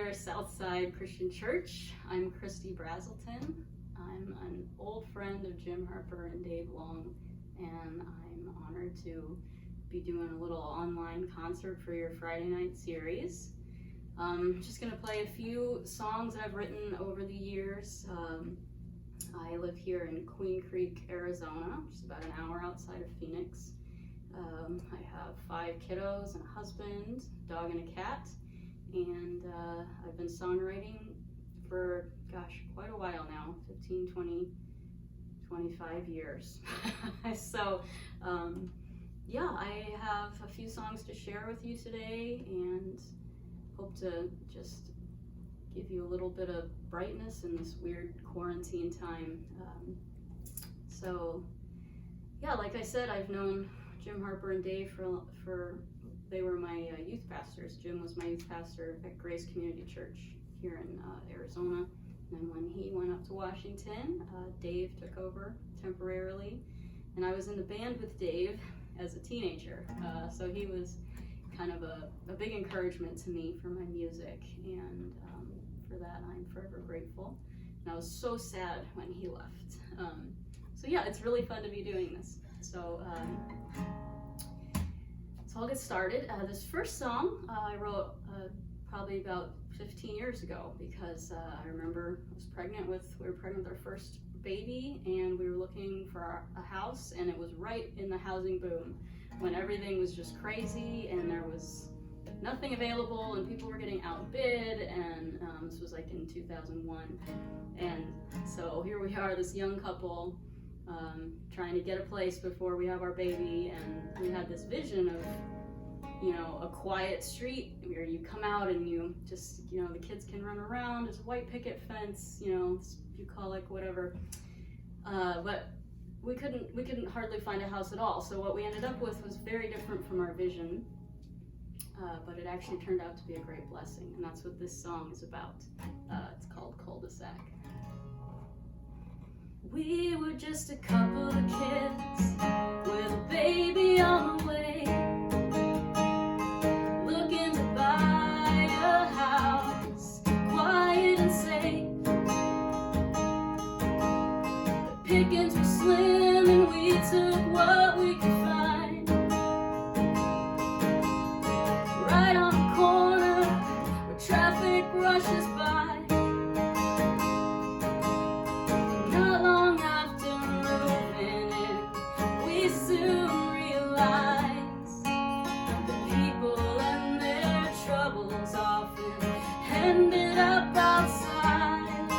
there, Southside Christian Church. I'm Kristie Braselton. I'm an old friend of Jim Harper and Dave Long, and I'm honored to be doing a little online concert for your Friday night series. Just gonna play a few songs that I've written over the years. I live here in Queen Creek, Arizona, which is about an hour outside of Phoenix. I have 5 kiddos and a husband, dog and a cat, and I've been songwriting for, quite a while now, 15, 20, 25 years. So, yeah, I have a few songs to share with you today and hope to just give you a little bit of brightness in this weird quarantine time. So, yeah, like I said, I've known Jim Harper and Dave they were my youth pastors. Jim was my youth pastor at Grace Community Church here in Arizona. And then when he went up to Washington, Dave took over temporarily. And I was in the band with Dave as a teenager. So he was kind of a big encouragement to me for my music. And for that, I'm forever grateful. And I was so sad when he left. So yeah, it's really fun to be doing this. So I'll get started. This first song I wrote probably about 15 years ago because I remember we were pregnant with our first baby, and we were looking for a house, and it was right in the housing boom when everything was just crazy and there was nothing available and people were getting outbid, and this was like in 2001. And so here we are, this young couple, trying to get a place before we have our baby, and we had this vision of, a quiet street where you come out and you just, the kids can run around, there's a white picket fence, bucolic, whatever. But we couldn't hardly find a house at all. So what we ended up with was very different from our vision, but it actually turned out to be a great blessing, and that's what this song is about. It's called Cul-de-sac. We were just a couple of kids with a baby on the way, looking to buy a house, quiet and safe. The pickings were slim and we took what we could find, right on the corner where traffic rushes by. Soon realize the people and their troubles often ended up outside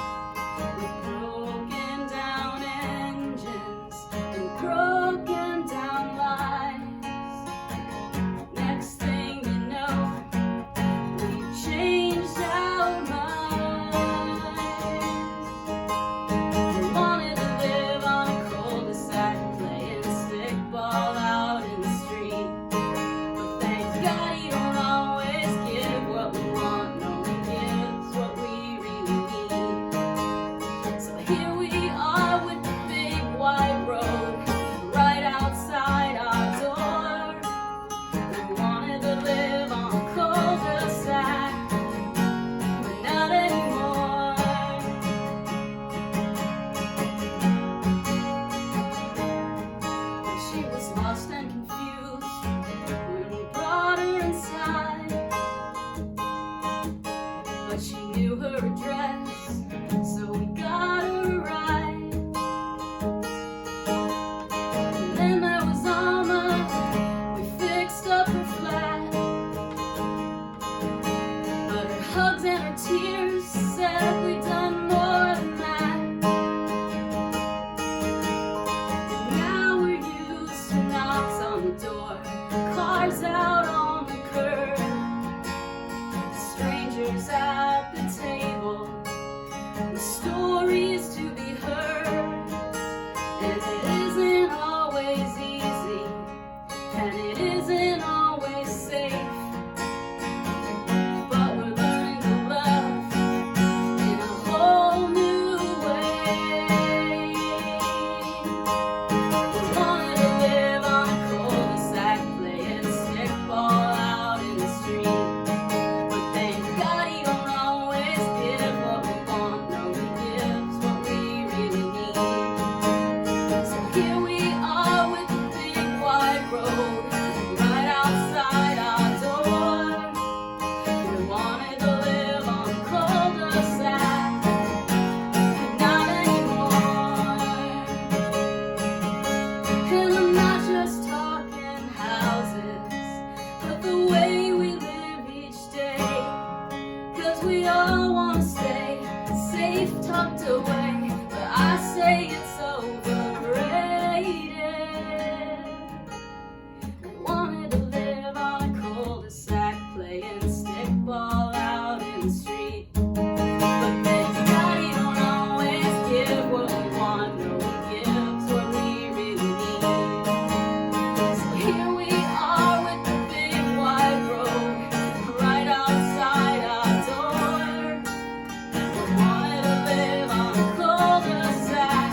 with broken down engines and broken down lives. Next thing you know, we changed our minds. We wanted to live on a cul-de-sac, ball out in the street, but thank God he don't always give what we want, no, he gives what we really need. So here we are with the big wide road right outside our door. We wanted to live on a cul-de-sac, but not anymore. She was lost and confused when we brought her inside, but she knew her address, so we got her a ride. And then there was Alma, we fixed up her flat, but her hugs and her tears said we'd done more than that. On the door, cars out on the curb, strangers at the table, the stories to be heard. And it isn't always easy, and it isn't always safe, but we're learning to love in a walked away, but I say it's overrated. I wanted to live on a cul-de-sac, playing stickball out in the street. But Big Daddy don't always give what we want, no, he gives what we really need. So here we are with the big wide road right outside our door. We wanted to live on a cul-de-sac,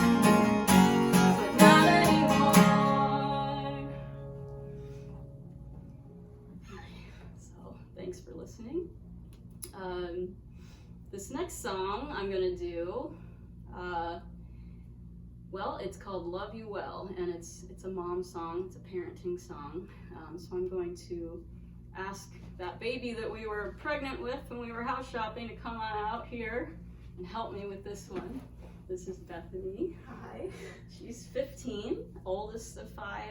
but not anymore. So thanks for listening. This next song I'm gonna do, well, it's called Love You Well, and it's a mom song, it's a parenting song. So I'm going to ask that baby that we were pregnant with when we were house shopping to come on out here and help me with this one. This is Bethany. Hi. She's 15, oldest of 5,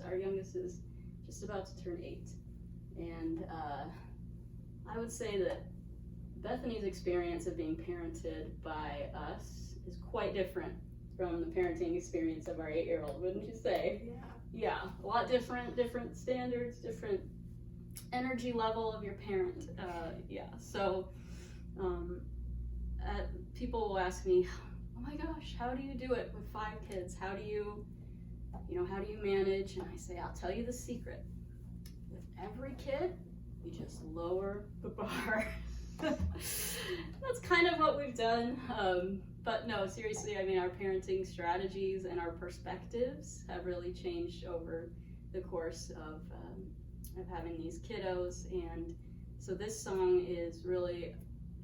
our youngest is just about to turn 8. And I would say that Bethany's experience of being parented by us is quite different from the parenting experience of our 8-year-old, wouldn't you say? Yeah. Yeah, a lot different standards, different energy level of your parent. So people will ask me, oh my gosh, how do you do it with 5 kids? How do you manage? And I say, I'll tell you the secret. With every kid, you just lower the bar. That's kind of what we've done. But no, seriously, I mean, our parenting strategies and our perspectives have really changed over the course of having these kiddos. And so this song is really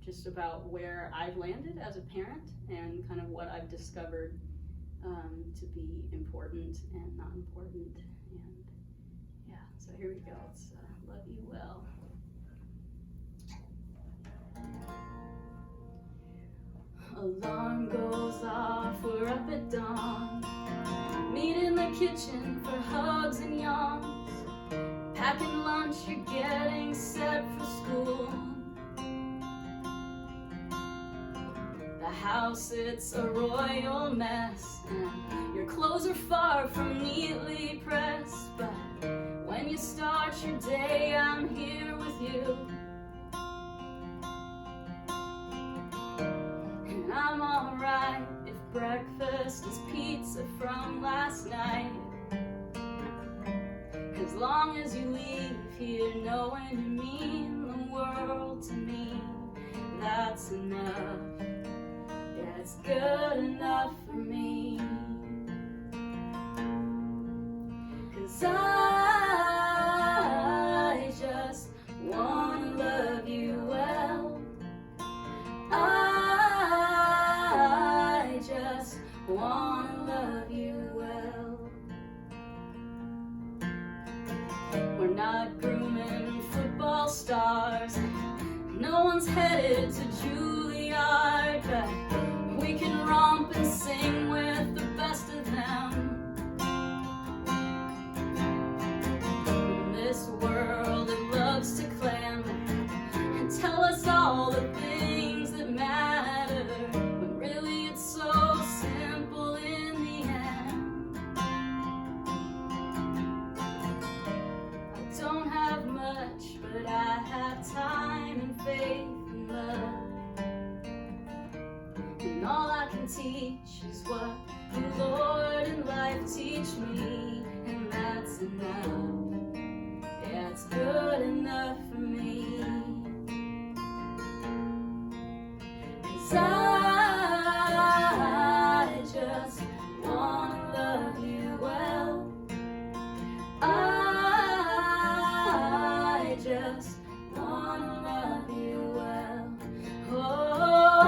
just about where I've landed as a parent and kind of what I've discovered to be important and not important. And yeah, so here we go. It's Love You Well. Alarm goes off, we're up at dawn. Meet in the kitchen for hugs and yawns. Packing lunch, you're getting set for school. The house, it's a royal mess, and your clothes are far from neatly pressed. But when you start your day, I'm here with you. And I'm alright if breakfast is pizza from last night. As long as you leave here knowing you mean the world to me, that's enough. Yeah, it's good enough for me. 'Cause I just wanna love you well. I just wanna love you well. We're not grooming football stars. No one's headed to Juilliard, but we can romp and sing with the best of them. In this world, it loves to clamor and tell us all the things that matter, when really it's so simple in the end. I don't have much, but I have time and faith and love. And all I can teach is what the Lord and life teach me, and that's enough. Yeah, it's good enough for me. 'Cause I just wanna love you well. I just wanna love you well. Oh,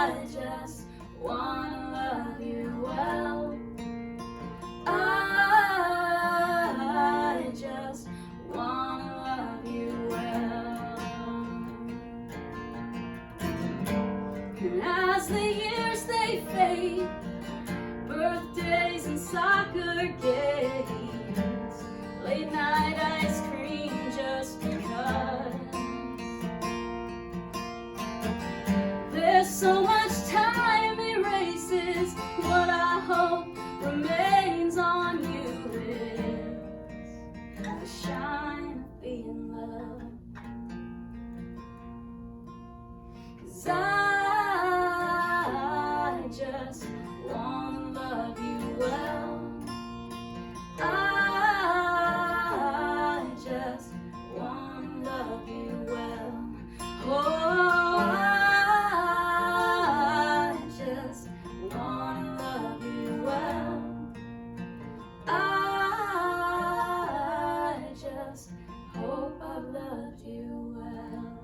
I just Hope I've loved you well.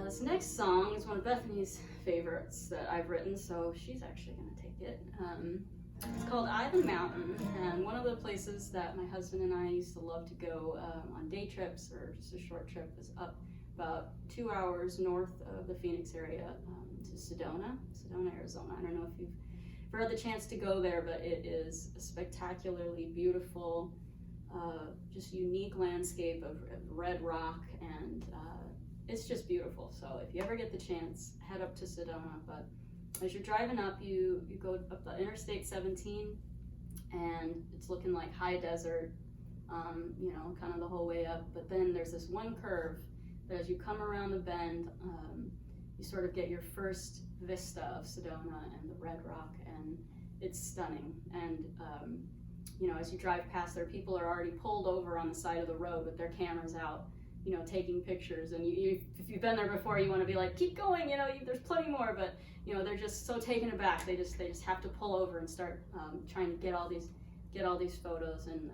This next song is one of Bethany's favorites that I've written, so she's actually going to take it. It's called "I the Mountain," and one of the places that my husband and I used to love to go on day trips or just a short trip is up about 2 hours north of the Phoenix area to Sedona, Arizona. I don't know if you've ever had the chance to go there, but it is a spectacularly beautiful, just unique landscape of red rock, and it's just beautiful. So if you ever get the chance, head up to Sedona. But as you're driving up, you go up the Interstate 17, and it's looking like high desert, kind of the whole way up. But then there's this one curve that as you come around the bend, you sort of get your first vista of Sedona and the red rock, and it's stunning. And as you drive past there, people are already pulled over on the side of the road with their cameras out, taking pictures. And if you've been there before, you want to be like, keep going, there's plenty more. But they're just so taken aback. They just have to pull over and start trying to get all these photos. And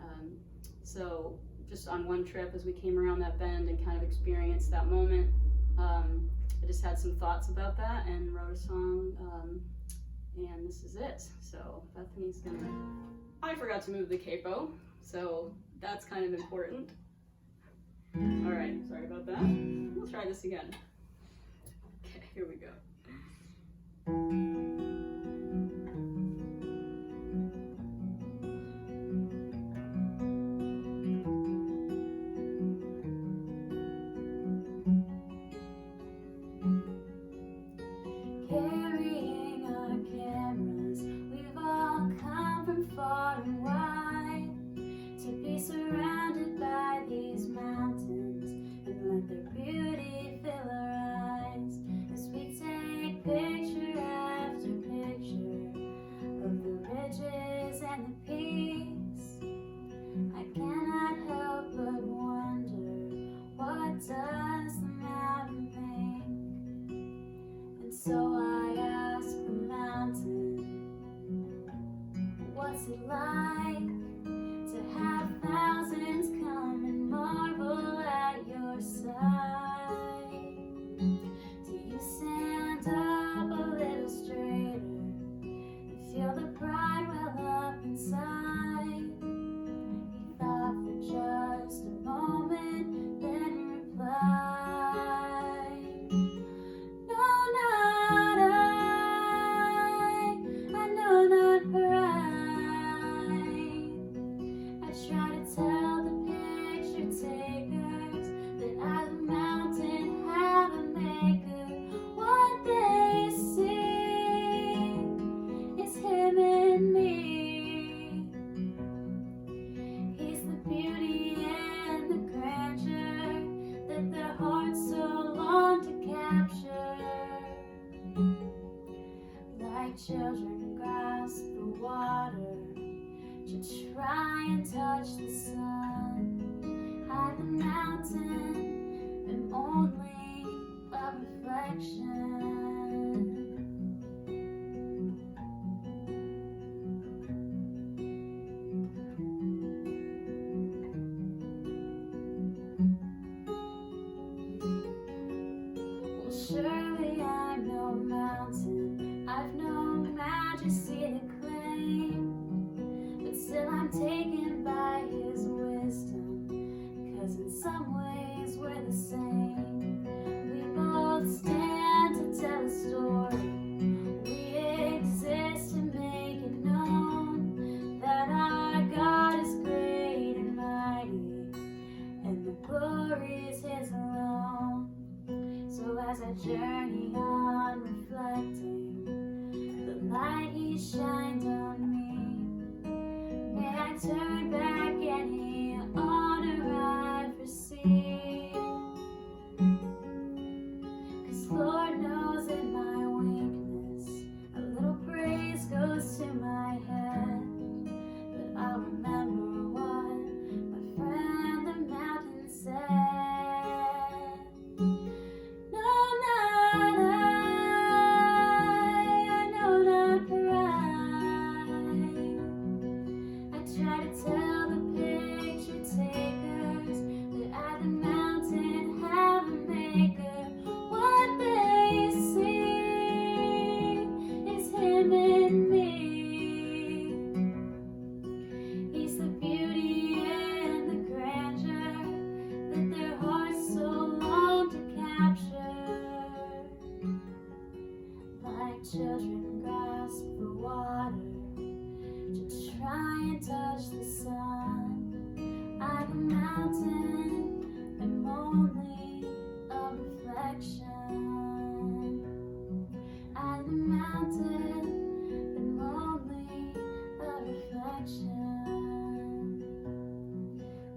so just on one trip, as we came around that bend and kind of experienced that moment, I just had some thoughts about that and wrote a song, and this is it. So Bethany's I forgot to move the capo, so that's kind of important. All right, sorry about that. We'll try this again. Okay, here we go. Carrying our cameras, we've all come from far and wide to be surrounded by these mountains and let their beauty fill our eyes as we take picture after picture of the ridges and the peaks. I cannot help but wonder, what does the mountain think? And so I ask the mountain, what's it like to have thousands come and marvel at your side? Do you stand up a little straighter and feel the pride well up inside? He thought for just a moment, then replied, no, not I know not pride. I try to tell the picture takers that I the mountain have a maker. What they see is him and me. He's the beauty and the grandeur that their hearts so long to capture. Like children grasp the water to try and touch the sun. I the mountain am only a reflection. Well, surely I'm no mountain, I've no majesty to claim, but still I'm taken by his wisdom, 'cause in some ways we're the same. We both stand to tell a story, we exist to make it known that our God is great and mighty, and the glory is his alone. So as I journey on reflecting the light he shined on me, may I turn back any honor I've received. 'Cause Lord knows in my weakness, a little praise goes to my head. But I'll remember what my friend the mountain said. No, not I know not pride. like a mountain, I'm only a reflection. Like a mountain, I'm only a reflection.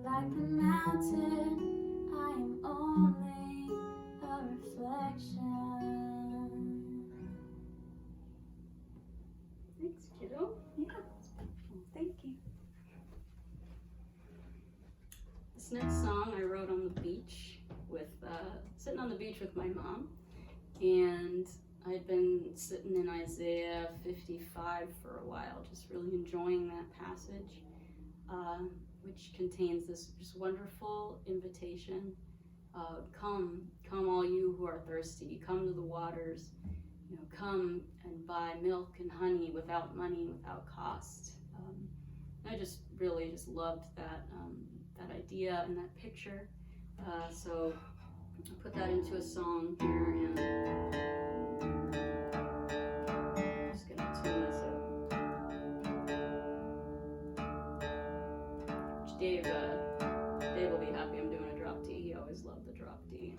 Like the mountain, I am only a reflection. Thanks, kiddo. Yeah, thank you. This next song I wrote on the beach with, sitting on the beach with my mom, and I'd been sitting in Isaiah 55 for a while, just really enjoying that passage, which contains this just wonderful invitation. Come all you who are thirsty, come to the waters, come and buy milk and honey without money, without cost. I just really just loved that idea and that picture. So I put that into a song here, and I'm just gonna tune this up. Which Dave will be happy I'm doing a drop D. He always loved the drop D.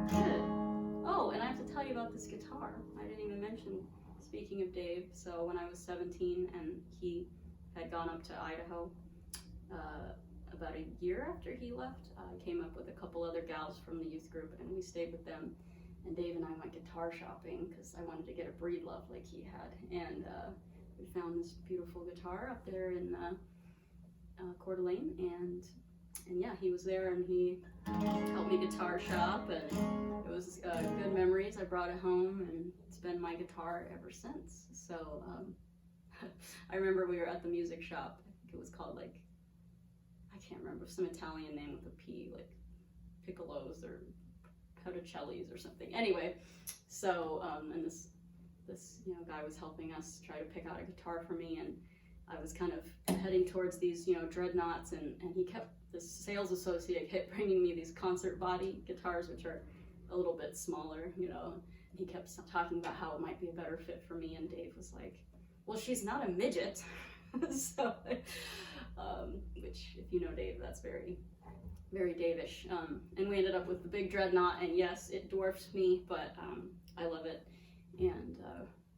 Good. Oh, and I have to tell you about this guitar. I didn't even mention, speaking of Dave, so when I was 17 and he had gone up to Idaho, about a year after he left, I came up with a couple other gals from the youth group, and we stayed with them. And Dave and I went guitar shopping because I wanted to get a breed love like he had. And we found this beautiful guitar up there in Coeur d'Alene, and yeah, he was there and he helped me guitar shop, and it was good memories. I brought it home, and it's been my guitar ever since. So I remember we were at the music shop. I think it was called, like, I can't remember, some Italian name with a P, like Piccolos or Petticellis or something. Anyway, so and this guy was helping us try to pick out a guitar for me, and I was kind of heading towards these dreadnoughts, and he kept, this sales associate kept bringing me these concert body guitars, which are a little bit smaller, and he kept talking about how it might be a better fit for me, and Dave was like, well, she's not a midget. So which, if you know Dave, that's very, very Dave-ish. And we ended up with the big dreadnought, and yes, it dwarfs me, but I love it. And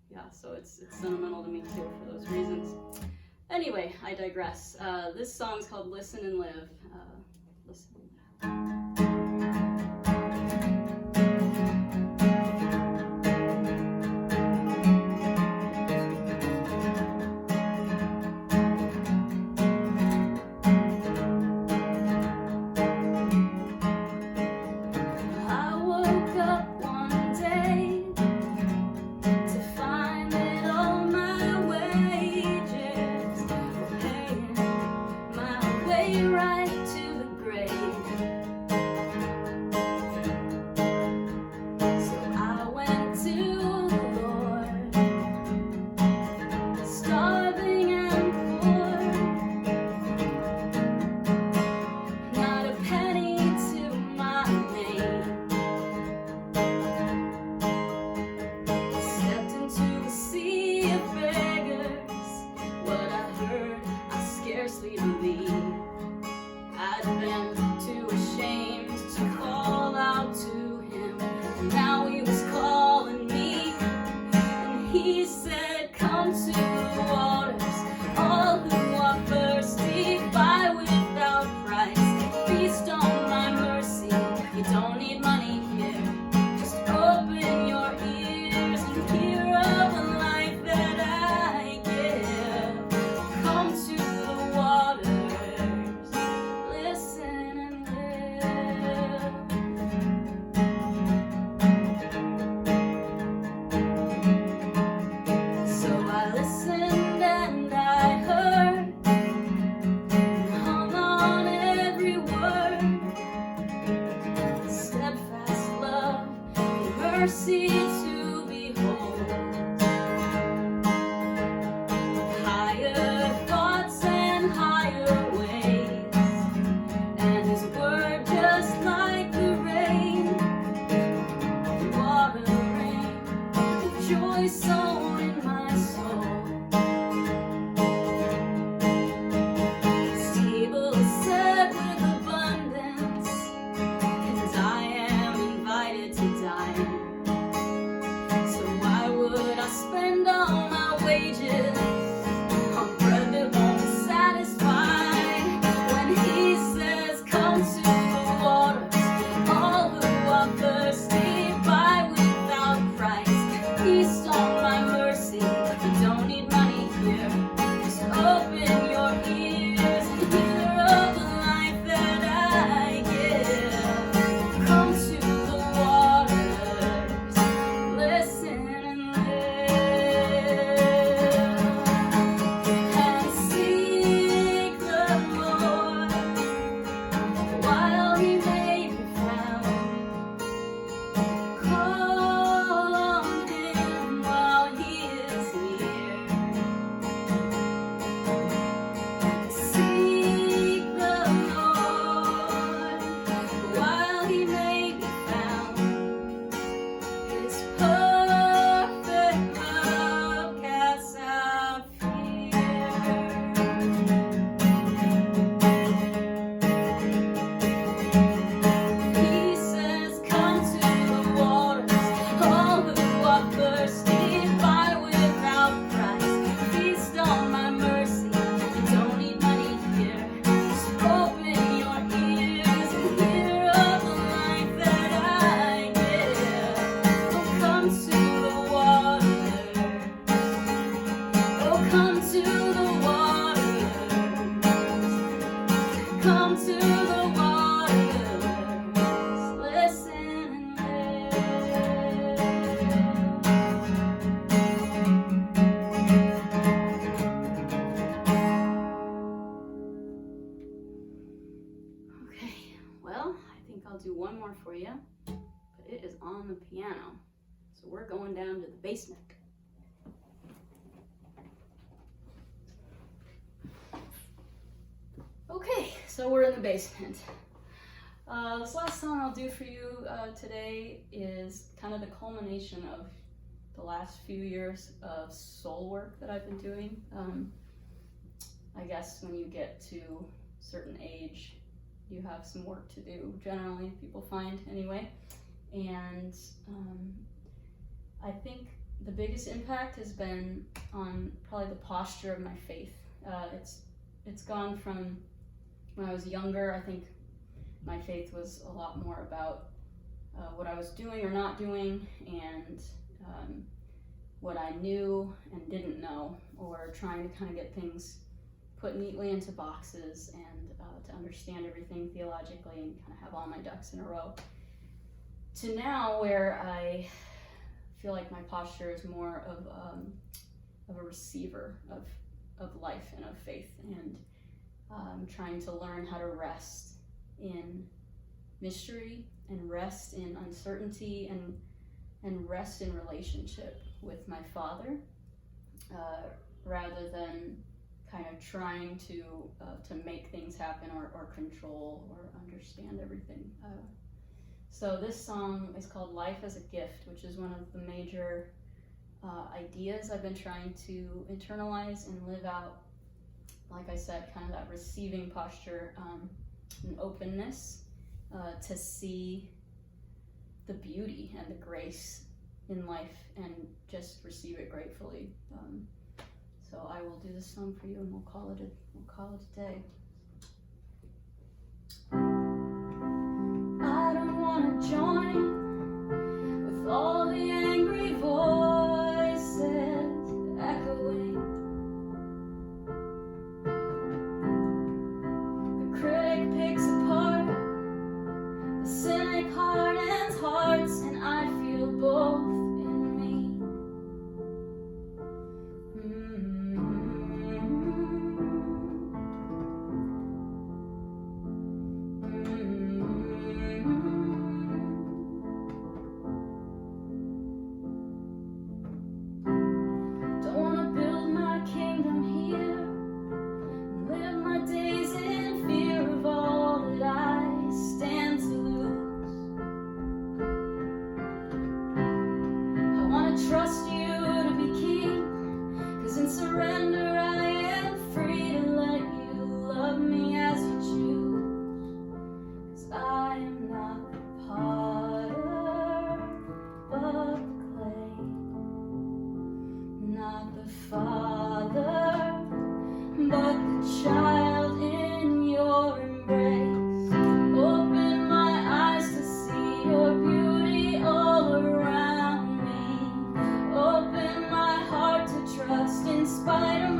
yeah, so it's sentimental to me too for those reasons. Anyway, I digress. This song's called Listen and Live. Listen and Live. Right to the grave. So I went to the Lord, starving and poor, not a penny to my name. Stepped into a sea of beggars. What I heard, I scarcely believed. I'd been too ashamed to call out to him, and now he was calling me, and he said, come to the waters, all who are thirsty, buy without price, feast on my mercy. You don't need money here, just open your ears and hear of the life that I give. Come to the waters, listen and live. So I listened and I heard, and hung on every word. Steadfast love and mercy to behold. Higher thoughts and higher ways, and his word just like the rain, watering the piano. So we're going down to the basement. Okay, so we're in the basement. This last song I'll do for you today is kind of the culmination of the last few years of soul work that I've been doing. I guess when you get to a certain age, you have some work to do, generally, people find anyway. And I think the biggest impact has been on probably the posture of my faith. It's gone from when I was younger. I think my faith was a lot more about what I was doing or not doing, and what I knew and didn't know, or trying to kind of get things put neatly into boxes and to understand everything theologically and kind of have all my ducks in a row. To now, where I feel like my posture is more of a receiver of life and of faith, and trying to learn how to rest in mystery and rest in uncertainty and rest in relationship with my Father, rather than kind of trying to make things happen or control or understand everything. So this song is called Life as a Gift, which is one of the major ideas I've been trying to internalize and live out. Like I said, kind of that receiving posture, an openness to see the beauty and the grace in life and just receive it gratefully. So I will do this song for you, and we'll call it a day. I don't want to join with all the angry voices echoing. The critic picks apart the cynic hardens hearts, and I feel both in me. Don't want to build my kingdom here and live my days in fear of all that I stand to lose. I want to trust you to be king, 'cause in surrender I am free to let you love me as you choose. 'Cause I am not the potter, but the clay, not the father, but the child in your embrace. Open my eyes to see your beauty all around me. Open my heart to trust in spite of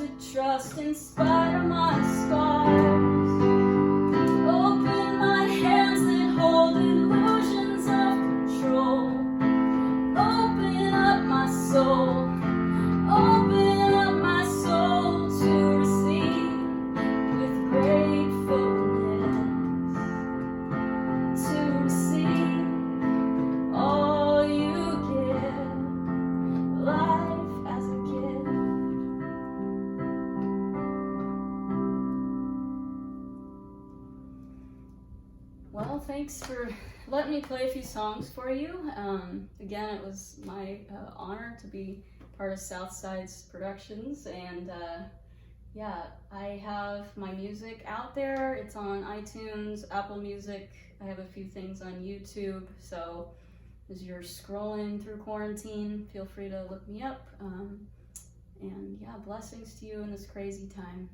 to trust in spite of my scars. Open my hands that hold illusions of control. Open up my soul. Open up my soul to receive with gratefulness. To receive all you give, life as a gift. Well, thanks for letting me play a few songs for you. Again, it was my honor to be part of Southside's productions, and yeah, I have my music out there. It's on iTunes, Apple Music. I have a few things on YouTube, so as you're scrolling through quarantine, feel free to look me up. And yeah, blessings to you in this crazy time.